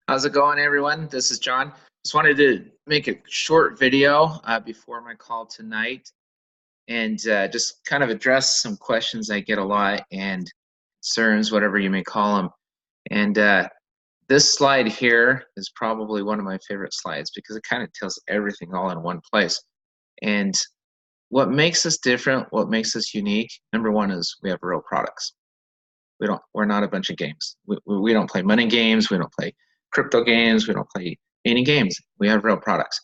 How's it going, everyone? This is John. Just wanted to make a short video before my call tonight and just kind of address some questions I get a lot and concerns, whatever you may call them. And this slide here is probably one of my favorite slides because it kind of tells everything all in one place. And what makes us different, what makes us unique, number one is we have real products. We're not a bunch of games. We don't play money games. We don't play crypto games. We don't play any games. We have real products.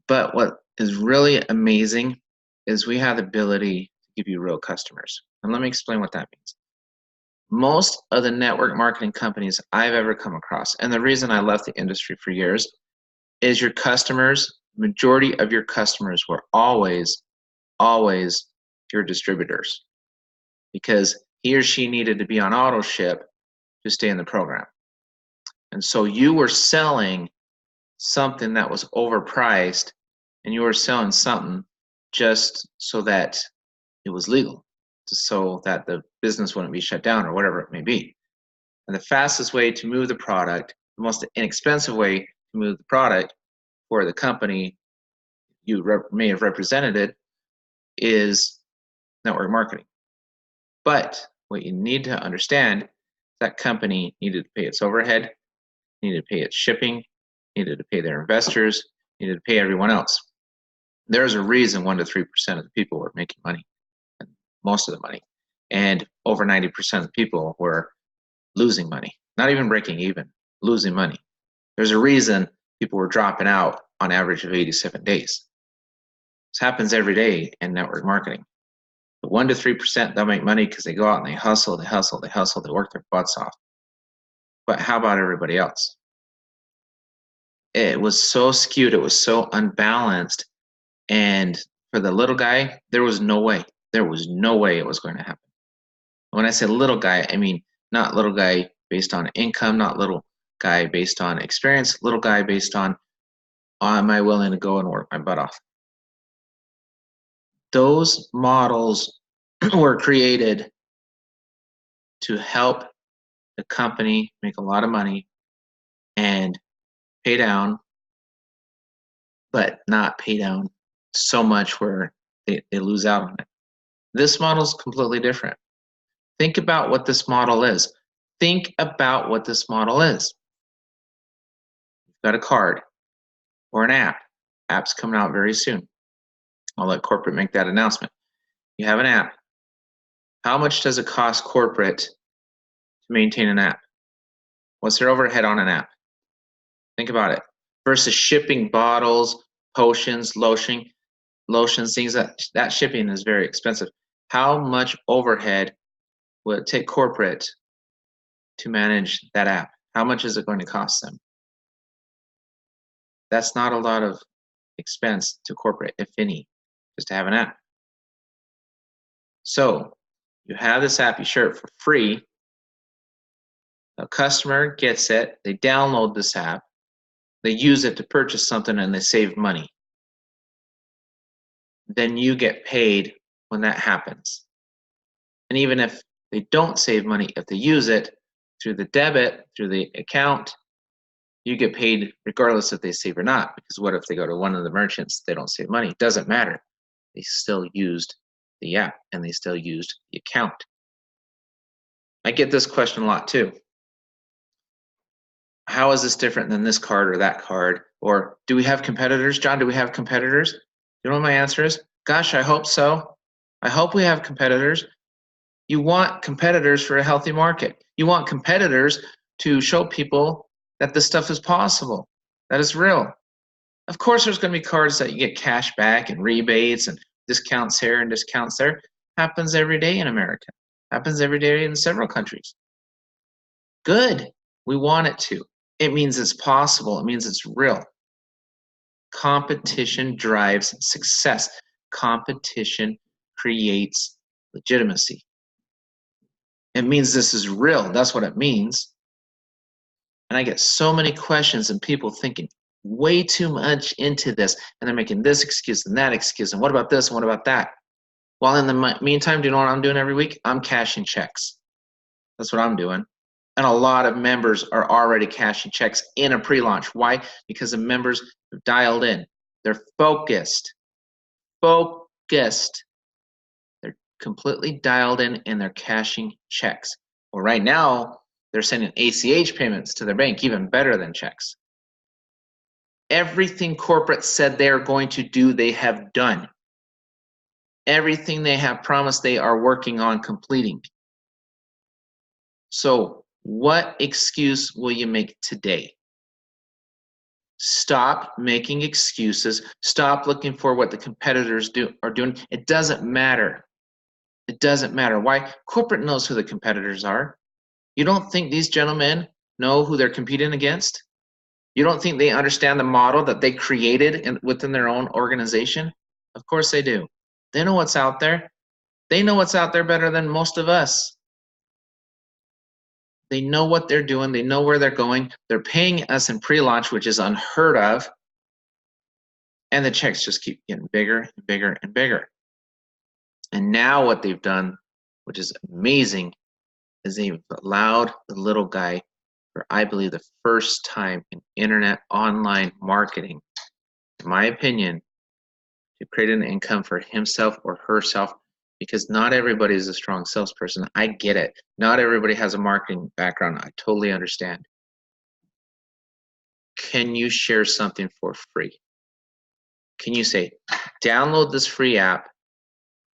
But what is really amazing is we have the ability to give you real customers. And let me explain what that means. Most of the network marketing companies I've ever come across, and the reason I left the industry for years, is your customers, majority of your customers were always your distributors, because he or she needed to be on auto ship to stay in the program. And so you were selling something that was overpriced, and you were selling something just so that it was legal, so that the business wouldn't be shut down or whatever it may be. And the fastest way to move the product, the most inexpensive way to move the product for the company you may have represented it, is network marketing. But what you need to understand, that company needed to pay its overhead, needed to pay its shipping, needed to pay their investors, needed to pay everyone else. There's a reason 1 to 3% of the people were making money, most of the money, and over 90% of the people were losing money, not even breaking even, losing money. There's a reason people were dropping out on average of 87 days. This happens every day in network marketing. The 1 to 3%, they'll make money because they go out and they hustle, they work their butts off. But how about everybody else? It was so skewed, it was so unbalanced, and for the little guy, there was no way it was going to happen. When I say little guy, I mean not little guy based on income, not little guy based on experience, little guy based on, am I willing to go and work my butt off? Those models were created to help the company make a lot of money and pay down, but not pay down so much where they lose out on it. This model is completely different. Think about what this model is. Think about what this model is. You've got a card or an app. App's coming out very soon. I'll let corporate make that announcement. You have an app. How much does it cost corporate to maintain an app? What's their overhead on an app? Think about it. Versus shipping bottles, potions, lotions, things that shipping is very expensive. How much overhead will it take corporate to manage that app? How much is it going to cost them? That's not a lot of expense to corporate, if any, just to have an app. So you have this app, you share it for free. A customer gets it, they download this app, they use it to purchase something, and they save money. Then you get paid when that happens. And even if they don't save money, if they use it through the debit, through the account, you get paid regardless if they save or not. Because what if they go to one of the merchants, they don't save money? It doesn't matter. They still used the app and they still used the account. I get this question a lot too. How is this different than this card or that card? Or do we have competitors? John, do we have competitors? You know what my answer is? Gosh, I hope so. I hope we have competitors. You want competitors for a healthy market. You want competitors to show people that this stuff is possible, that it's real. Of course, there's going to be cards that you get cash back and rebates and discounts here and discounts there. Happens every day in America. Happens every day in several countries. Good. We want it to. It means it's possible. It means it's real. Competition drives success. Competition creates legitimacy. It means this is real. That's what it means. And I get so many questions and people thinking way too much into this, and they're making this excuse and that excuse, and what about this and what about that? While in the meantime, do you know what I'm doing every week? I'm cashing checks. That's what I'm doing. And a lot of members are already cashing checks in a pre-launch. Why? Because the members are dialed in. They're focused. Focused. They're completely dialed in and they're cashing checks. Well, right now, they're sending ACH payments to their bank, even better than checks. Everything corporate said they're going to do, they have done. Everything they have promised, they are working on completing. So, what excuse will you make today? Stop making excuses. Stop looking for what the competitors are doing. It doesn't matter. It doesn't matter. Why? Corporate knows who the competitors are. You don't think these gentlemen know who they're competing against? You don't think they understand the model that they created within their own organization? Of course they do. They know what's out there. They know what's out there better than most of us. They know what they're doing. They know where they're going. They're paying us in pre-launch, which is unheard of. And the checks just keep getting bigger and bigger and bigger. And now what they've done, which is amazing, is they've allowed the little guy, for I believe the first time in internet online marketing, in my opinion, to create an income for himself or herself, because not everybody is a strong salesperson. I get it. Not everybody has a marketing background. I totally understand. Can you share something for free? Can you say, download this free app,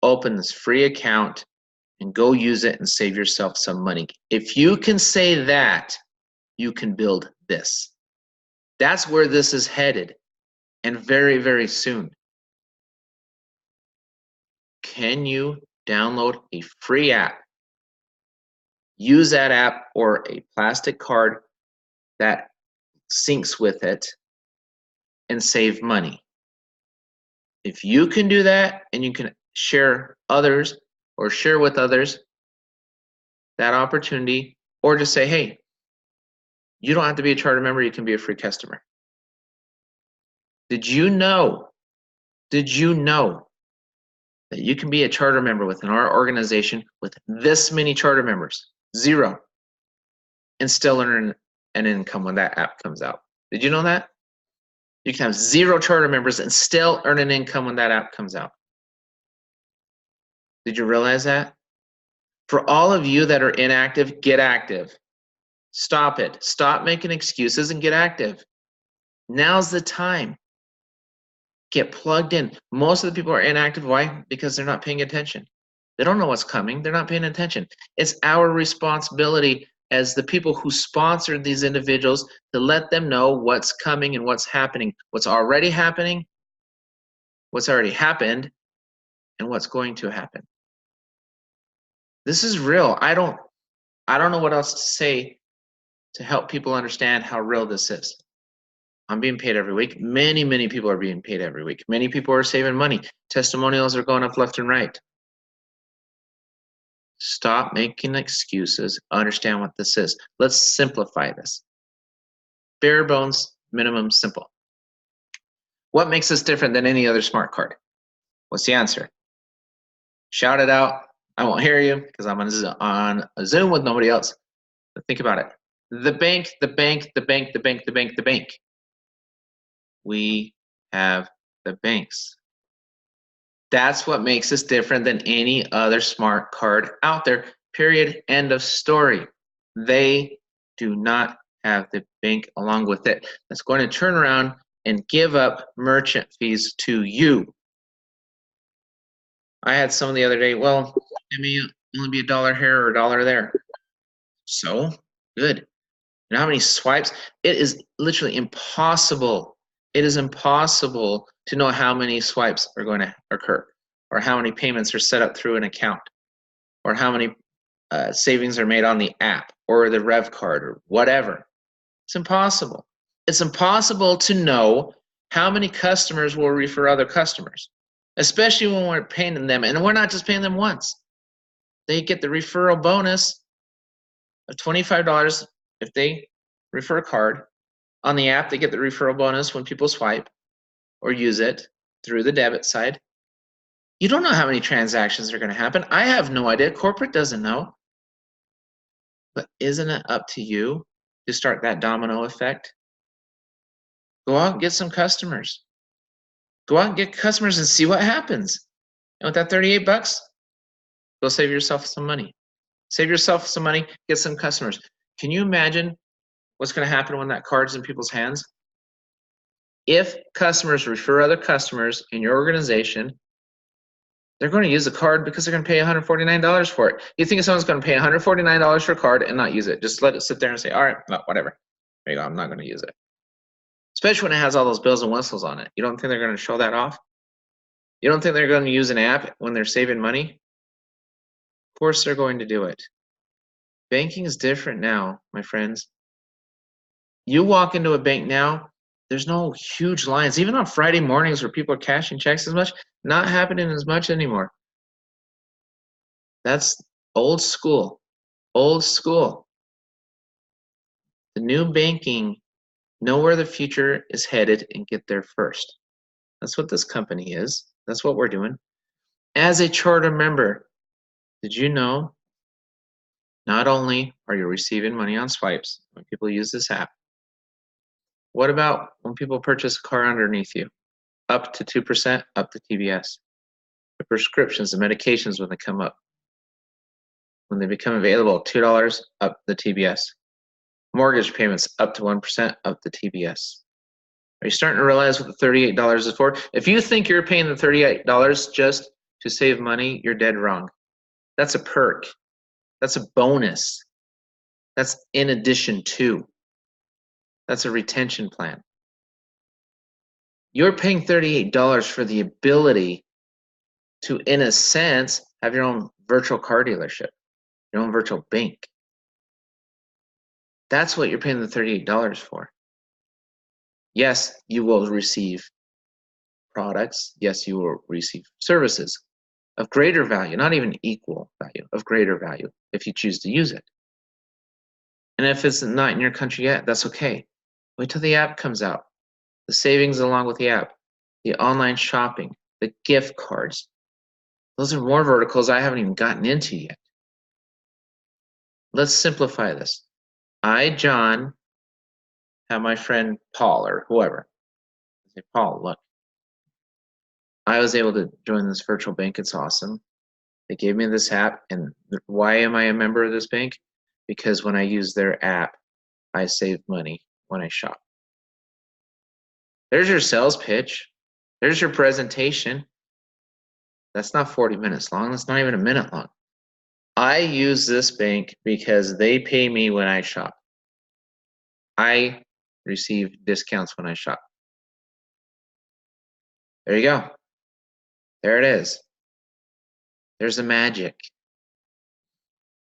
open this free account, and go use it and save yourself some money? If you can say that, you can build this. That's where this is headed, and very, very soon. Can you download a free app, use that app or a plastic card that syncs with it, and save money? If you can do that and you can share others or share with others that opportunity, or just say, hey, you don't have to be a charter member, you can be a free customer. Did you know that you can be a charter member within our organization with this many charter members, 0, and still earn an income when that app comes out? Did you know that? You can have 0 charter members and still earn an income when that app comes out. Did you realize that? For all of you that are inactive, get active. Stop it. Stop making excuses and get active. Now's the time. Get plugged in. Most of the people are inactive. Why? Because they're not paying attention. They don't know what's coming. They're not paying attention. It's our responsibility as the people who sponsored these individuals to let them know what's coming and what's happening, what's already happening, what's already happened, and what's going to happen. This is real. I don't know what else to say to help people understand how real this is. I'm being paid every week. Many, many people are being paid every week. Many people are saving money. Testimonials are going up left and right. Stop making excuses. Understand what this is. Let's simplify this. Bare bones, minimum, simple. What makes us different than any other smart card? What's the answer? Shout it out. I won't hear you because I'm on a Zoom with nobody else. But think about it. The bank, the bank, the bank, the bank, the bank, the bank. We have the banks. That's what makes us different than any other smart card out there. Period. End of story. They do not have the bank along with it that's going to turn around and give up merchant fees to you. I had someone the other day, well, it may only be $1 here or $1 there. So good. You know how many swipes? It is literally impossible. It is impossible to know how many swipes are going to occur, or how many payments are set up through an account, or how many savings are made on the app or the Revv card or whatever. It's impossible. It's impossible to know how many customers will refer other customers, especially when we're paying them. And we're not just paying them once. They get the referral bonus of $25 if they refer a card. On the app, they get the referral bonus when people swipe or use it through the debit side. You don't know how many transactions are going to happen. I have no idea. Corporate doesn't know. But isn't it up to you to start that domino effect? Go out and get some customers. Go out and get customers and see what happens. And with that 38 bucks, go save yourself some money. Save yourself some money, get some customers. Can you imagine what's going to happen when that card's in people's hands? If customers refer other customers in your organization, they're going to use the card because they're going to pay $149 for it. You think someone's going to pay $149 for a card and not use it? Just let it sit there and say, all right, no, whatever. There you go, I'm not going to use it. Especially when it has all those bells and whistles on it. You don't think they're going to show that off? You don't think they're going to use an app when they're saving money? Of course they're going to do it. Banking is different now, my friends. You walk into a bank now, there's no huge lines. Even on Friday mornings where people are cashing checks as much, not happening as much anymore. That's old school. Old school. The new banking, know where the future is headed and get there first. That's what this company is. That's what we're doing. As a charter member, did you know not only are you receiving money on swipes when people use this app, what about when people purchase a car underneath you? Up to 2%, up to TBS. The prescriptions, the medications when they come up. When they become available, $2, up the TBS. Mortgage payments, up to 1%, up the TBS. Are you starting to realize what the $38 is for? If you think you're paying the $38 just to save money, you're dead wrong. That's a perk. That's a bonus. That's in addition to. That's a retention plan. You're paying $38 for the ability to, in a sense, have your own virtual car dealership, your own virtual bank. That's what you're paying the $38 for. Yes, you will receive products. Yes, you will receive services of greater value, not even equal value, of greater value if you choose to use it. And if it's not in your country yet, that's okay. Wait till the app comes out. The savings along with the app, the online shopping, the gift cards. Those are more verticals I haven't even gotten into yet. Let's simplify this. I, John, have my friend Paul or whoever. I say, Paul, look, I was able to join this virtual bank. It's awesome. They gave me this app. And why am I a member of this bank? Because when I use their app, I save money when I shop. There's your sales pitch. There's your presentation. That's not 40 minutes long. That's not even a minute long. I use this bank because they pay me when I shop. I receive discounts when I shop. There you go. There it is. There's the magic.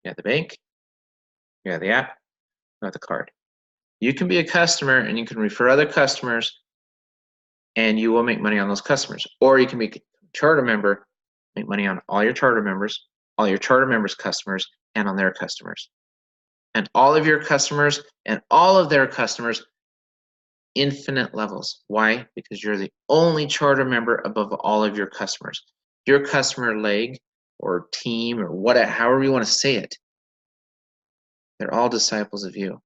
You got the bank, you got the app, you got the card. You can be a customer and you can refer other customers and you will make money on those customers. Or you can be a charter member, make money on all your charter members, all your charter members' customers, and on their customers. And all of your customers and all of their customers, infinite levels. Why? Because you're the only charter member above all of your customers. Your customer leg or team or whatever, however you want to say it, they're all disciples of you.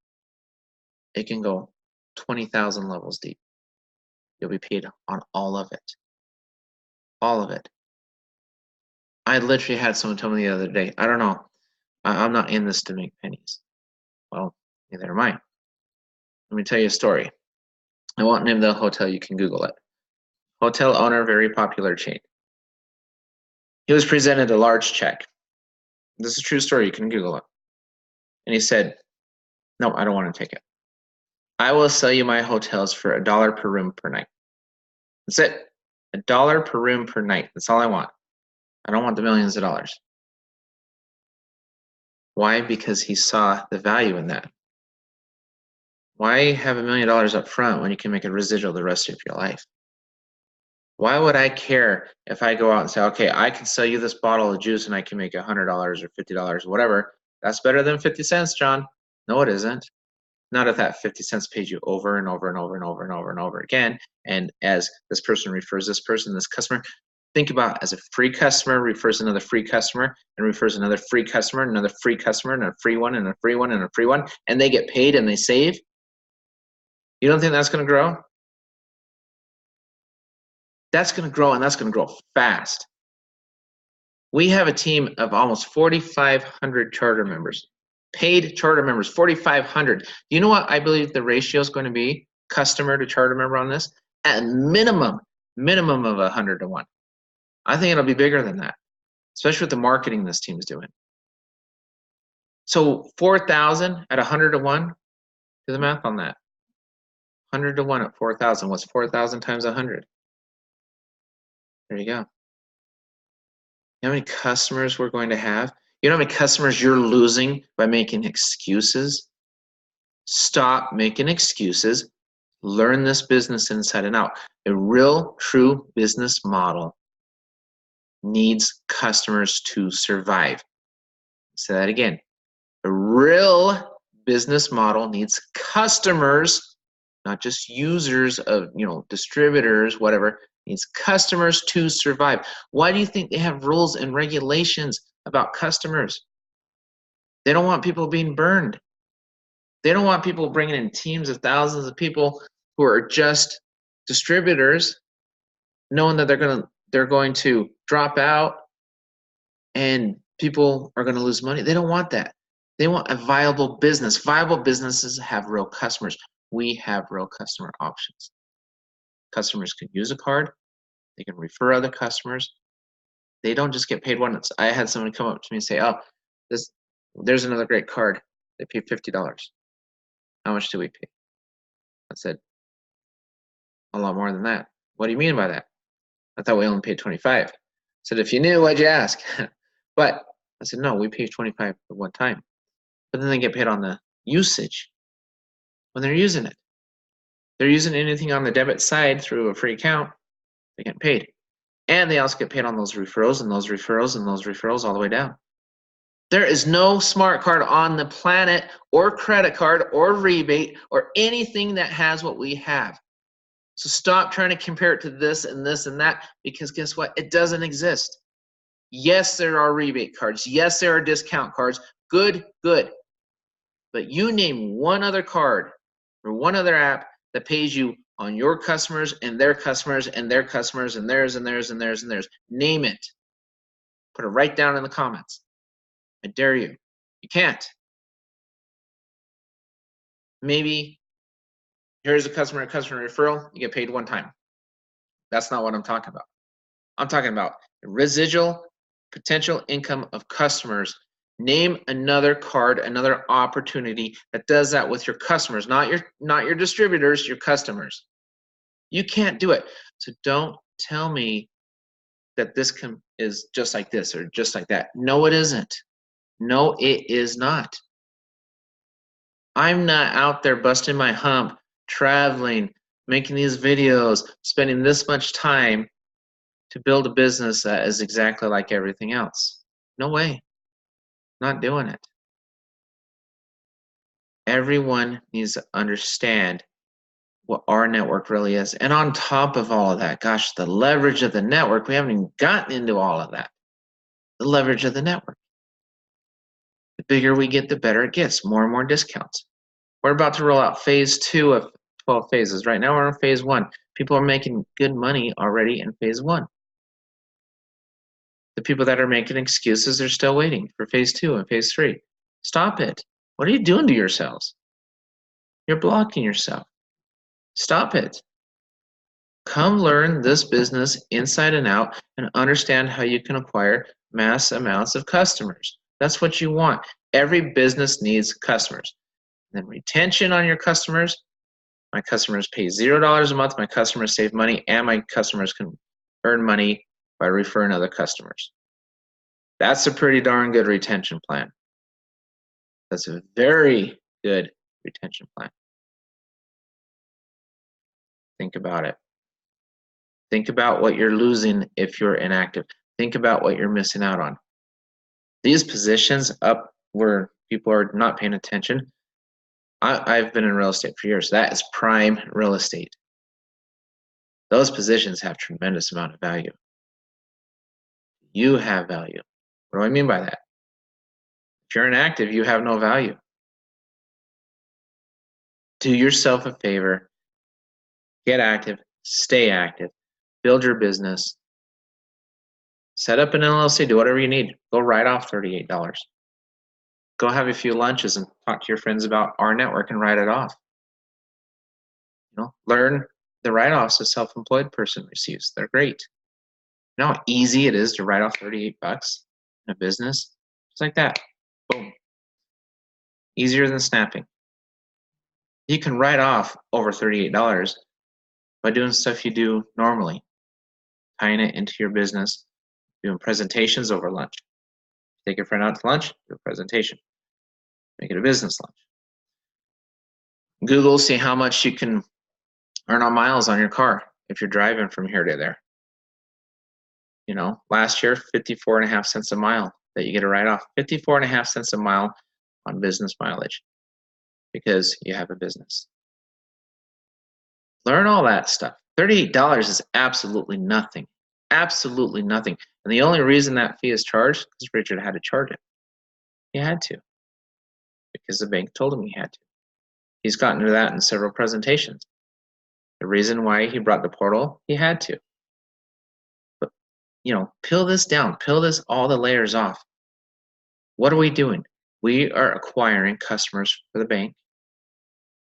It can go 20,000 levels deep. You'll be paid on all of it. All of it. I literally had someone tell me the other day, I don't know, I'm not in this to make pennies. Well, neither am I. Let me tell you a story. I won't name the hotel, you can Google it. Hotel owner, very popular chain. He was presented a large check. This is a true story, you can Google it. And he said, no, I don't want to take it. I will sell you my hotels for $1 per room per night. That's it. $1 per room per night. That's all I want. I don't want the millions of dollars. Why? Because he saw the value in that. Why have $1 million up front when you can make a residual the rest of your life? Why would I care if I go out and say, okay, I can sell you this bottle of juice and I can make $100 or $50 or whatever. That's better than 50 cents, John. No, it isn't. Not if that 50 cents pays you over and over and over and over and over and over again. And as this person refers this person, this customer, Think about as a free customer refers another free customer and refers another free customer, another free customer, and a free one, and a free one, and a free one, and they get paid and they save. You don't think that's going to grow? That's going to grow, and that's going to grow fast. We have a team of almost 4,500 charter members, paid charter members, 4,500. You know what I believe the ratio is going to be, customer to charter member on this? At minimum of 100 to 1. I think it'll be bigger than that, especially with the marketing this team is doing. So 4,000 at 100 to 1, do the math on that. 100 to 1 at 4,000. What's 4,000 times 100? There you go. You know how many customers we're going to have? You know how many customers you're losing by making excuses? Stop making excuses. Learn this business inside and out. A real, true business model needs customers to survive. Say that again. A real business model needs customers, not just users of, distributors, whatever. Needs customers to survive. Why do you think they have rules and regulations about customers? They don't want people being burned. They don't want people bringing in teams of thousands of people who are just distributors, knowing that they're going to drop out and people are going to lose money. They don't want that. They want a viable business. Viable businesses have real customers. We have real customer options. Customers can use a card. They can refer other customers. They don't just get paid once. I had someone come up to me and say, "Oh, there's another great card. They pay $50. How much do we pay?" I said, "A lot more than that." "What do you mean by that?" "I thought we only paid 25. I said, "If you knew, why'd you ask?" But I said, "No, we pay 25 at one time." But then they get paid on the usage when they're using it. They're using anything on the debit side through a free account, they get paid. And they also get paid on those referrals and those referrals and those referrals all the way down. There is no smart card on the planet or credit card or rebate or anything that has what we have. So stop trying to compare it to this and this and that, because guess what? It doesn't exist. Yes, there are rebate cards. Yes, there are discount cards. Good. But you name one other card or one other app that pays you on your customers and their customers and their customers and theirs and theirs and theirs and theirs. Name it. Put it right down in the comments. I dare you. You can't. Maybe here's a customer referral. You get paid one time. That's not what I'm talking about. I'm talking about the residual potential income of customers. Name another card, another opportunity that does that with your customers, not your distributors, your customers. You can't do it. So don't tell me that this is just like this or just like that. No, it isn't. No, it is not. I'm not out there busting my hump, traveling, making these videos, spending this much time to build a business that is exactly like everything else. No way. Not doing it. Everyone needs to understand what our network really is. And on top of all of that, gosh, the leverage of the network, we haven't even gotten into all of that. The leverage of the network. The bigger we get, the better it gets. More and more discounts. We're about to roll out phase 2 of 12 phases. Right now we're in phase 1. People are making good money already in phase 1. The people that are making excuses are still waiting for phase 2 and phase 3. Stop it. What are you doing to yourselves? You're blocking yourself. Stop it. Come learn this business inside and out and understand how you can acquire mass amounts of customers. That's what you want. Every business needs customers. And then retention on your customers. My customers pay $0 a month. My customers save money, and my customers can earn money by referring other customers. That's a pretty darn good retention plan. That's a very good retention plan. Think about it. Think about what you're losing if you're inactive. Think about what you're missing out on. These positions up where people are not paying attention, I've been in real estate for years. That is prime real estate. Those positions have tremendous amount of value. You have value. What do I mean by that? If you're inactive, you have no value. Do yourself a favor, get active, stay active, build your business, set up an LLC, do whatever you need. Go write off $38. Go have a few lunches and talk to your friends about rNetwork and write it off. Learn the write-offs a self-employed person receives. They're great. You know how easy it is to write off 38 bucks in a business? Just like that. Boom. Easier than snapping. You can write off over $38 by doing stuff you do normally, tying it into your business, doing presentations over lunch. Take your friend out to lunch, do a presentation. Make it a business lunch. Google, see how much you can earn on miles on your car if you're driving from here to there. Last year, 54.5 cents a mile that you get a write-off. 54.5 cents a mile on business mileage because you have a business. Learn all that stuff. $38 is absolutely nothing. Absolutely nothing. And the only reason that fee is charged is because Richard had to charge it. He had to. Because the bank told him he had to. He's gotten to that in several presentations. The reason why he brought the portal, he had to. But, peel this down. Peel all the layers off. What are we doing? We are acquiring customers for the bank,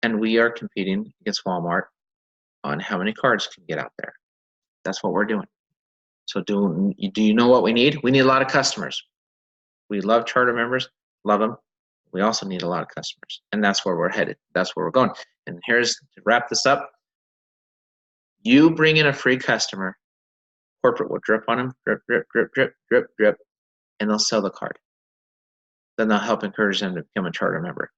and we are competing against Walmart on how many cards can get out there. That's what we're doing. So do you know what we need? We need a lot of customers. We love charter members, love them. We also need a lot of customers, and that's where we're headed. That's where we're going. And here's to wrap this up. You bring in a free customer, corporate will drip on them, drip, drip, drip, drip, drip, drip, and they'll sell the card. Then they'll help encourage them to become a charter member.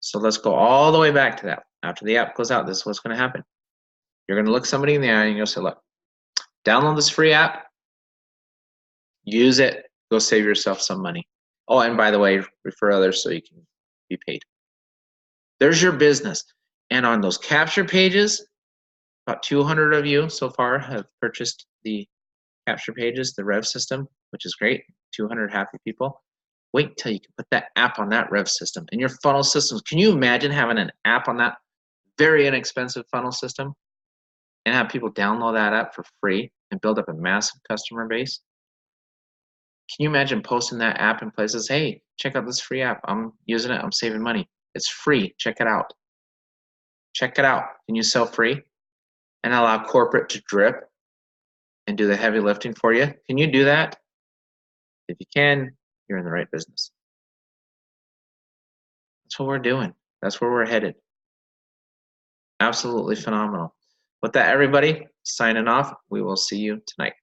So let's go all the way back to that. After the app goes out, this is what's going to happen. You're going to look somebody in the eye and you'll say, look, download this free app, use it, go save yourself some money. Oh, and by the way, refer others so you can be paid. There's your business. And on those capture pages, about 200 of you so far have purchased the capture pages, the Revv system, which is great. 200 happy people. Wait until you can put that app on that Revv system and your funnel systems. Can you imagine having an app on that very inexpensive funnel system and have people download that app for free and build up a massive customer base? Can you imagine posting that app in places? Hey, check out this free app. I'm using it. I'm saving money. It's free. Check it out. Check it out. Can you sell free and allow corporate to drip and do the heavy lifting for you? Can you do that? If you can, you're in the right business. That's what we're doing. That's where we're headed. Absolutely phenomenal. With that, everybody, signing off. We will see you tonight.